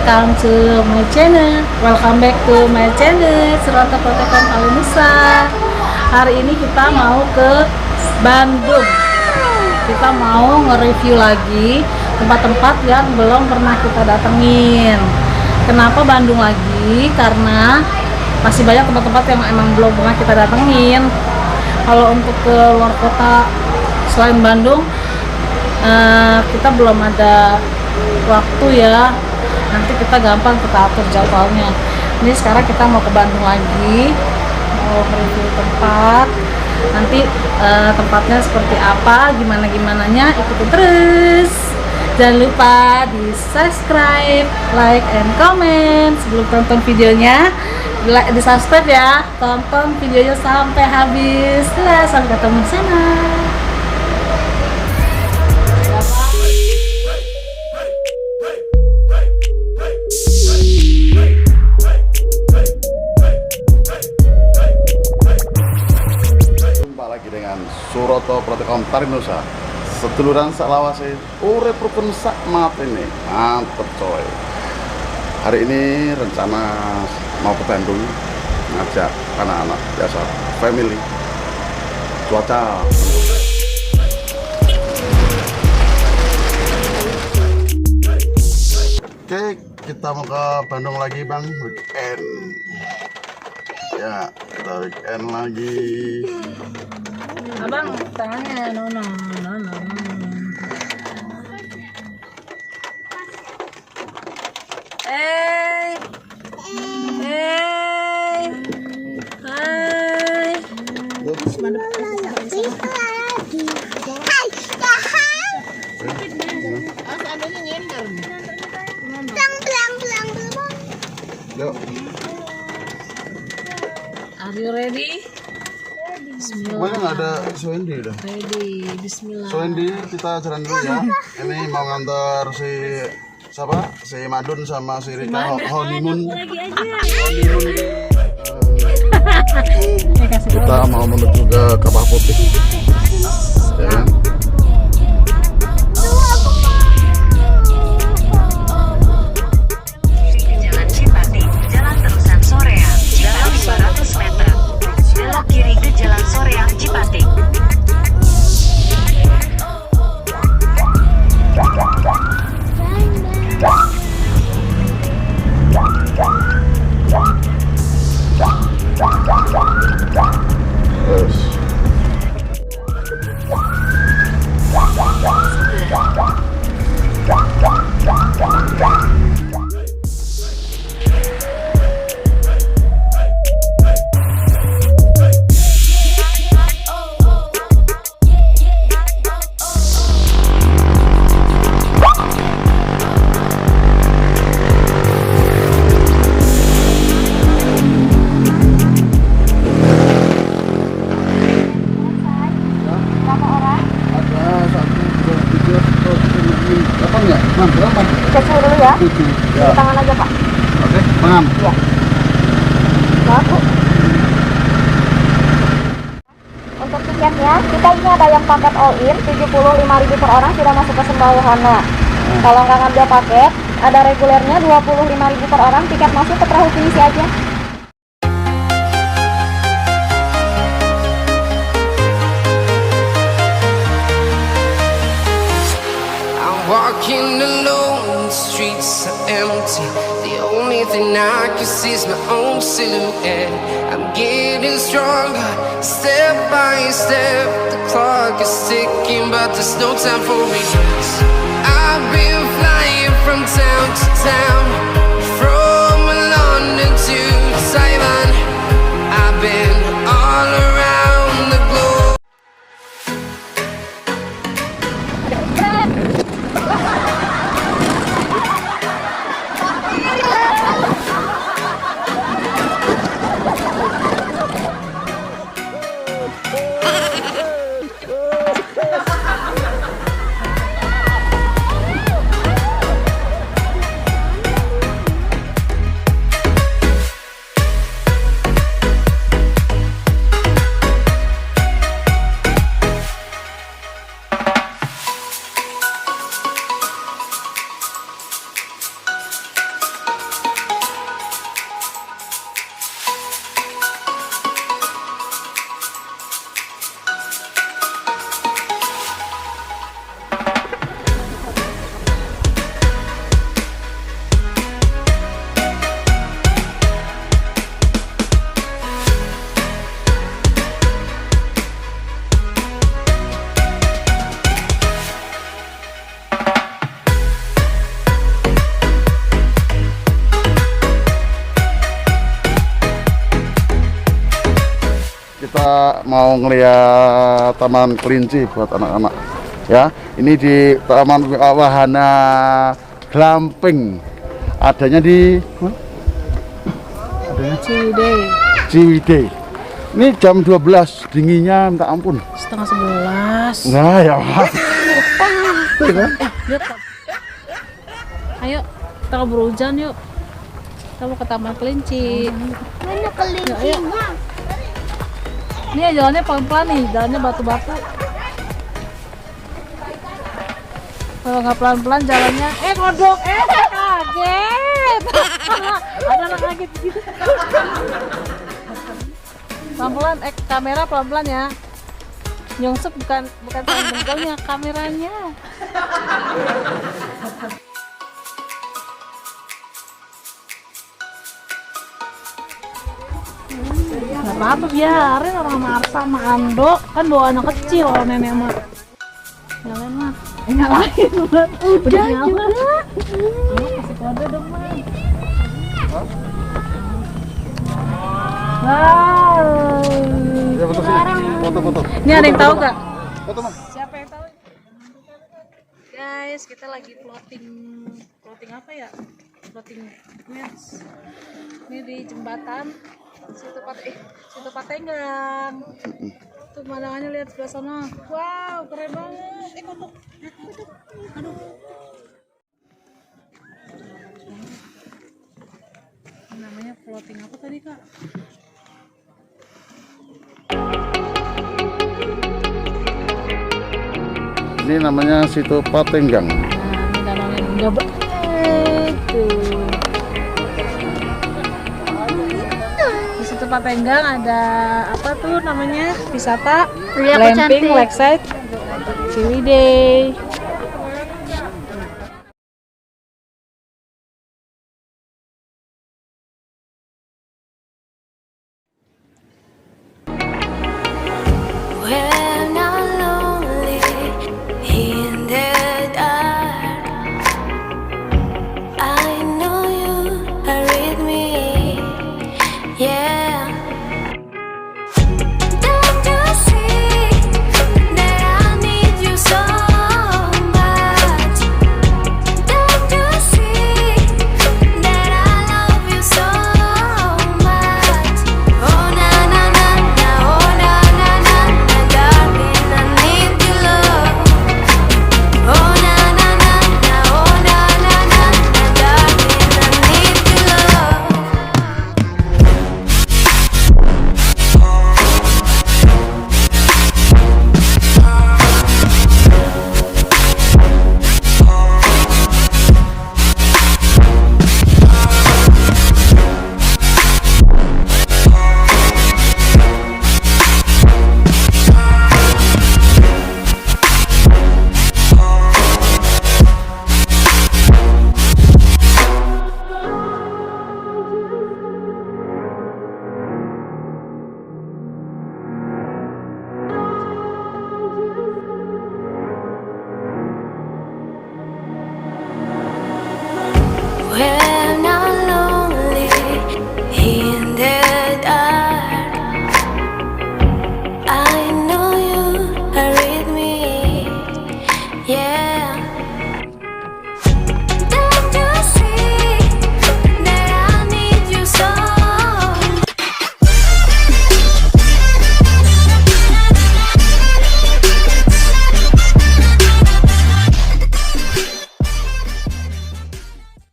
welcome to my channel. Welcome back to my channel Suroto Protekom Kalinusa. Hari ini kita mau ke Bandung. Kita mau nge-review lagi tempat-tempat yang belum pernah kita datengin. Kenapa Bandung lagi? Karena masih banyak tempat-tempat yang emang belum pernah kita datengin. Kalau untuk ke luar kota selain Bandung, kita belum ada waktu ya. Nanti kita gampang kita atur jadwalnya. Ini sekarang kita mau ke Bandung lagi, mau review tempat. Nanti tempatnya seperti apa, gimana-gimananya, ikutin terus. Jangan lupa di subscribe, like, and comment sebelum tonton videonya. Di subscribe ya, tonton videonya sampai habis. Sampai ketemu di sana. Dengan Suroto Protekom Kalinusa, seduluran salawase urip rukun sak mat ini mantep coy. Hari ini rencana mau ke Bandung, ngajak anak-anak biasa family. Cuaca oke, kita mau ke Bandung lagi bang, weekend ya, kita weekend lagi. Abang, tangannya no. Hai. Yuk. Are you ready? Bismillah. Mana nggak ada Soendi dah. Ready, Bismillah. Soendi, kita jalan dulu ya. Ini mau ngantar si siapa? Si Madun sama si Rika honeymoon. Honeymoon. Kita mau menuju ke Kawah Putih. Ya kan? Jalan Cipati, jalan terusan Soreang, dalam 200 meter. Belok kiri ke Jalan Soreang Cipati. Terus. Berapa? Cek suhu dulu ya. 7. Ya. Tangan aja Pak. Oke, paham. Iya. Satu. Untuk tiketnya, kita ini ada yang paket all in 75.000 per orang sudah masuk ke Sembawahana. Kalau nggak ngambil paket, ada regulernya 25.000 per orang, tiket masuk ke perahu pinisi aja. Walking alone, the streets are empty. The only thing I can see is my own silhouette. I'm getting stronger, step by step. The clock is ticking, but there's no time for me. I've been flying from town to town, from London to Taiwan. I've been all around the globe. mau ngeliat taman kelinci buat anak-anak ya. Ini di Taman Wahana Glamping, adanya di Ciwidey. Ini jam 12, dinginnya minta ampun. Setengah 11. Nah ya Pak. Lihat Kak. Ayo, kita keburu hujan yuk. Kita mau ke Taman Kelinci. Mana kelincinya? Ini jalannya pelan-pelan nih, jalannya batu-batu. Kalau nggak pelan-pelan jalannya, kodok, kaget. Ada anak kaget gitu. Pelan-pelan, kamera pelan-pelan ya. Nyongsep bukan tangan bengkelnya, kameranya. Gak apa-apa, biarin orang Marta sama Ando kan bawa anak kecil, kalau nenek mah nyalain mah nyalain udah nyala kasih kode dong mah. Wow, Ya foto sini. Foto. ini ada yang tahu gak? Foto Mas. Siapa yang tahu? Guys, kita lagi floating apa ya? Floating match. Ini di jembatan Situ Patenggang. Tuh pemandangannya, lihat sebelah sana. Wow, keren banget. Kodok. Aduh. Ini namanya floating apa tadi, Kak? Ini namanya Situ Patenggang. Nah, ini danaunya indah banget tuh. Di Situ Patenggang ada apa tuh namanya? Wisata Lihat glamping, cantik. lakeside, Ciwidey.